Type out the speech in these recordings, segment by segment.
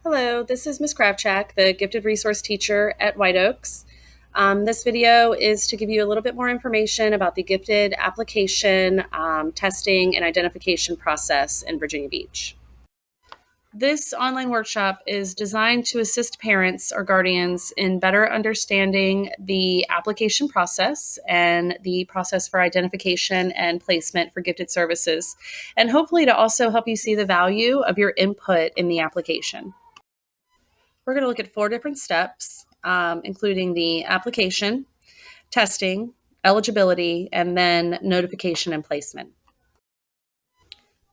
Hello, this is Ms. Kravchak, the Gifted Resource Teacher at White Oaks. This video is to give you a little bit more information about the gifted application, testing, and identification process in Virginia Beach. This online workshop is designed to assist parents or guardians in better understanding the application process and the process for identification and placement for gifted services, and hopefully to also help you see the value of your input in the application. We're going to look at 4 different steps, including the application, testing, eligibility, and then notification and placement.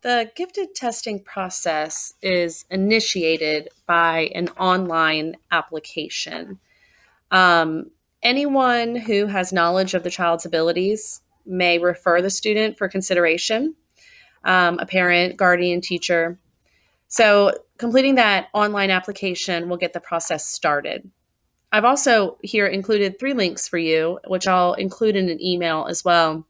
The gifted testing process is initiated by an online application. Anyone who has knowledge of the child's abilities may refer the student for consideration, a parent, guardian, teacher. So completing that online application will get the process started. I've also here included 3 links for you, which I'll include in an email as well.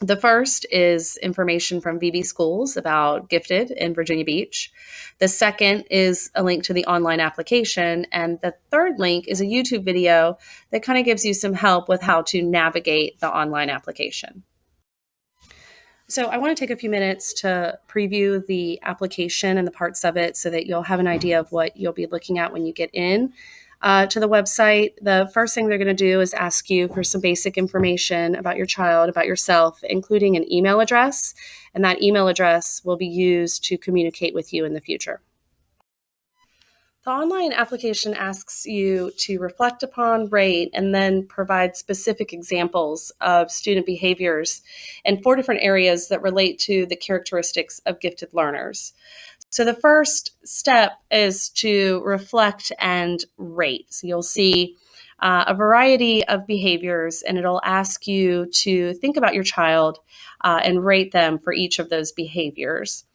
The first is information from VB Schools about Gifted in Virginia Beach. The second is a link to the online application. And the third link is a YouTube video that kind of gives you some help with how to navigate the online application. So I want to take a few minutes to preview the application and the parts of it so that you'll have an idea of what you'll be looking at when you get in to the website. The first thing they're going to do is ask you for some basic information about your child, about yourself, including an email address. And that email address will be used to communicate with you in the future. The online application asks you to reflect upon, rate, and then provide specific examples of student behaviors in 4 different areas that relate to the characteristics of gifted learners. So the first step is to reflect and rate. So you'll see a variety of behaviors, and it'll ask you to think about your child and rate them for each of those behaviors.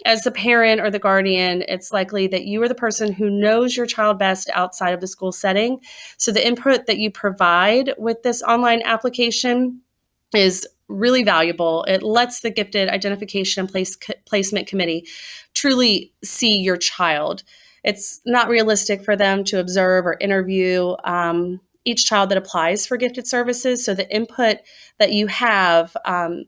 As the parent or the guardian, it's likely that you are the person who knows your child best outside of the school setting. So the input that you provide with this online application is really valuable. It lets the Gifted Identification and Placement Committee truly see your child. It's not realistic for them to observe or interview each child that applies for gifted services. So the input that you have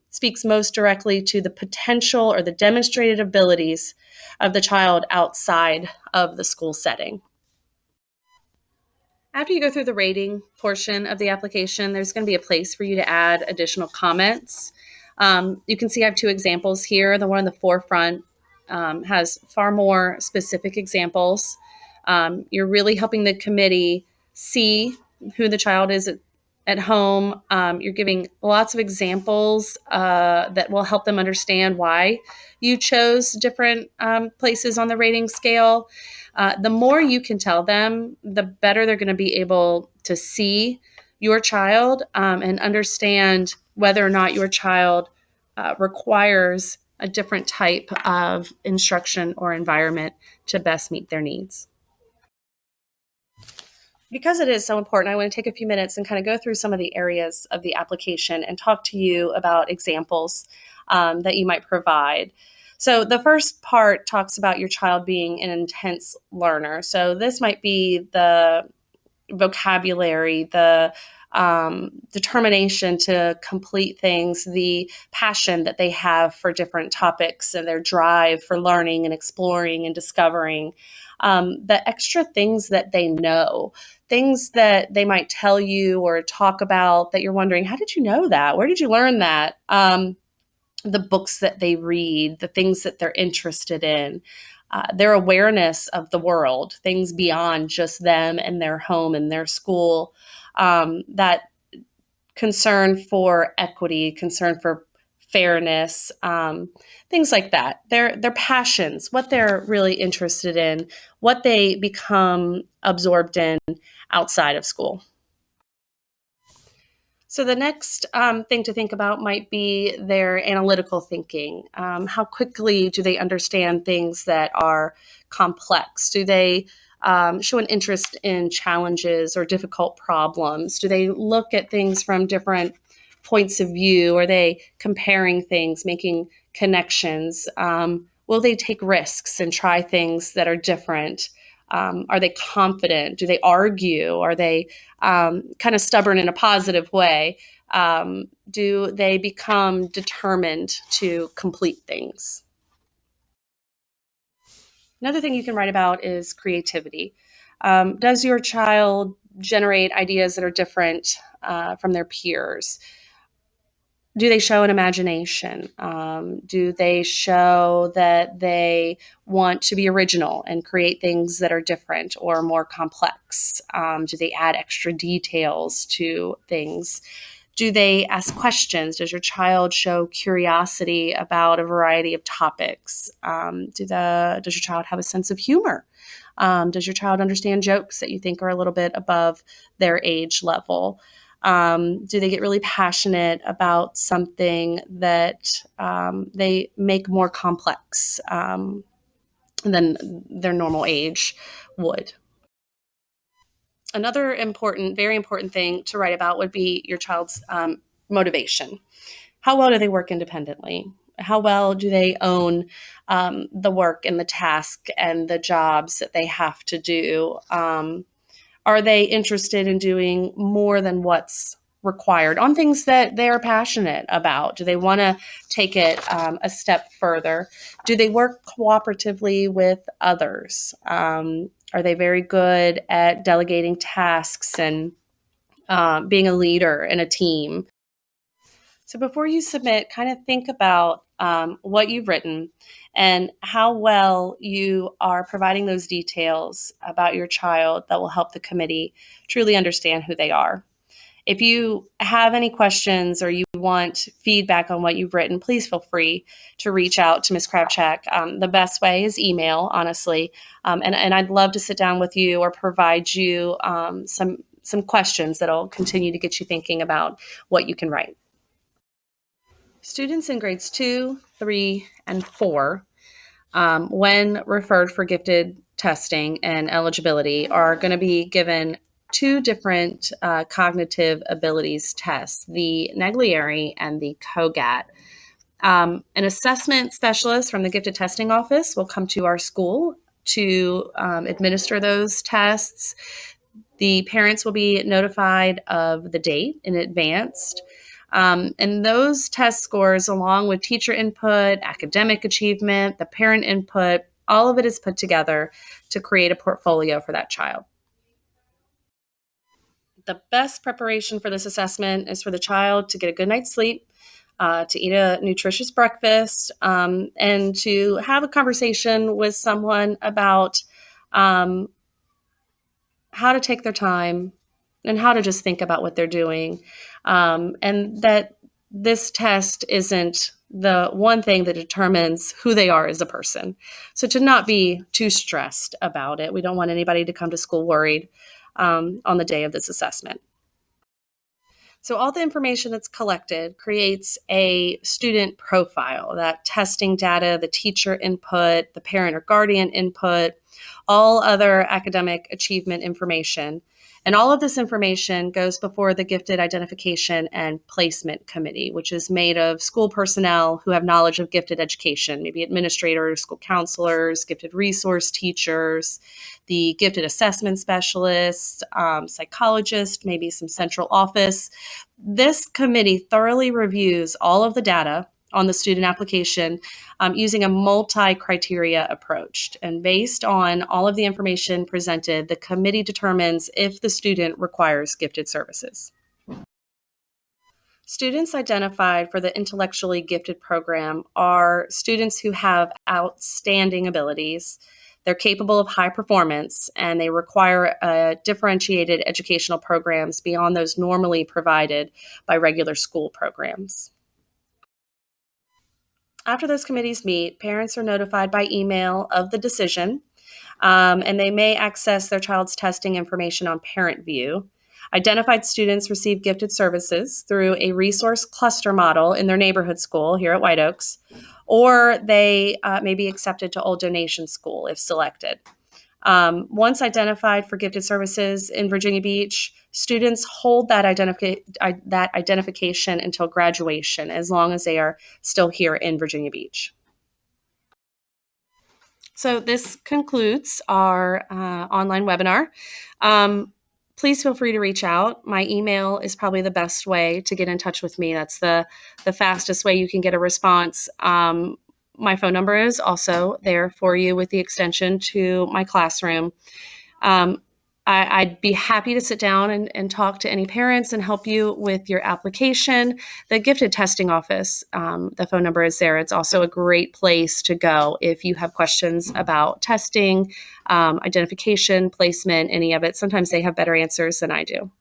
speaks most directly to the potential or the demonstrated abilities of the child outside of the school setting. After you go through the rating portion of the application, there's going to be a place for you to add additional comments. You can see I have 2 examples here. The one in the forefront has far more specific examples. You're really helping the committee see who the child is at home. You're giving lots of examples that will help them understand why you chose different places on the rating scale. The more you can tell them, the better they're going to be able to see your child and understand whether or not your child requires a different type of instruction or environment to best meet their needs. Because it is so important, I want to take a few minutes and kind of go through some of the areas of the application and talk to you about examples that you might provide. So the first part talks about your child being an intense learner. So this might be the vocabulary, the determination to complete things, the passion that they have for different topics and their drive for learning and exploring and discovering, the extra things that they know, things that they might tell you or talk about that you're wondering, how did you know that? Where did you learn that? The books that they read, the things that they're interested in, their awareness of the world, things beyond just them and their home and their school, that concern for equity, concern for fairness, things like that. Their passions, what they're really interested in, what they become absorbed in outside of school. So the next thing to think about might be their analytical thinking. How quickly do they understand things that are complex? Do they show an interest in challenges or difficult problems? Do they look at things from different points of view? Are they comparing things, making connections? Will they take risks and try things that are different? Are they confident? Do they argue? Are they kind of stubborn in a positive way? Do they become determined to complete things? Another thing you can write about is creativity. Does your child generate ideas that are different from their peers? Do they show an imagination? Do they show that they want to be original and create things that are different or more complex? Do they add extra details to things? Do they ask questions? Does your child show curiosity about a variety of topics? Does your child have a sense of humor? Does your child understand jokes that you think are a little bit above their age level? Do they get really passionate about something that they make more complex than their normal age would? Another important, very important thing to write about would be your child's motivation. How well do they work independently? How well do they own the work and the task and the jobs that they have to do? Are they interested in doing more than what's required on things that they're passionate about? Do they want to take it a step further? Do they work cooperatively with others? Are they very good at delegating tasks and being a leader in a team? So before you submit, kind of think about what you've written and how well you are providing those details about your child that will help the committee truly understand who they are. If you have any questions or you want feedback on what you've written, please feel free to reach out to Ms. Kravchak. The best way is email, honestly, and I'd love to sit down with you or provide you some questions that'll continue to get you thinking about what you can write. Students in grades 2, 3, and 4, when referred for gifted testing and eligibility, are going to be given two different cognitive abilities tests, the Naglieri and the COGAT. An assessment specialist from the gifted testing office will come to our school to administer those tests. The parents will be notified of the date in advance. And those test scores, along with teacher input, academic achievement, the parent input, all of it is put together to create a portfolio for that child. The best preparation for this assessment is for the child to get a good night's sleep, to eat a nutritious breakfast, and to have a conversation with someone about how to take their time and how to just think about what they're doing. And that this test isn't the one thing that determines who they are as a person. So to not be too stressed about it. We don't want anybody to come to school worried on the day of this assessment. So all the information that's collected creates a student profile, that testing data, the teacher input, the parent or guardian input, all other academic achievement information. And all of this information goes before the Gifted Identification and Placement Committee, which is made of school personnel who have knowledge of gifted education, maybe administrators, school counselors, gifted resource teachers, the gifted assessment specialist, psychologist, maybe some central office. This committee thoroughly reviews all of the data on the student application using a multi-criteria approach. And based on all of the information presented, the committee determines if the student requires gifted services. Students identified for the intellectually gifted program are students who have outstanding abilities. They're capable of high performance, and they require differentiated educational programs beyond those normally provided by regular school programs. After those committees meet, parents are notified by email of the decision, and they may access their child's testing information on ParentVue. Identified students receive gifted services through a resource cluster model in their neighborhood school here at White Oaks, or they may be accepted to Old Donation School if selected. Once identified for gifted services in Virginia Beach, students hold that identification until graduation, as long as they are still here in Virginia Beach. So this concludes our online webinar. Please feel free to reach out. My email is probably the best way to get in touch with me. That's the fastest way you can get a response. My phone number is also there for you with the extension to my classroom. I'd be happy to sit down and talk to any parents and help you with your application. The Gifted Testing Office, the phone number is there. It's also a great place to go if you have questions about testing, identification, placement, any of it. Sometimes they have better answers than I do.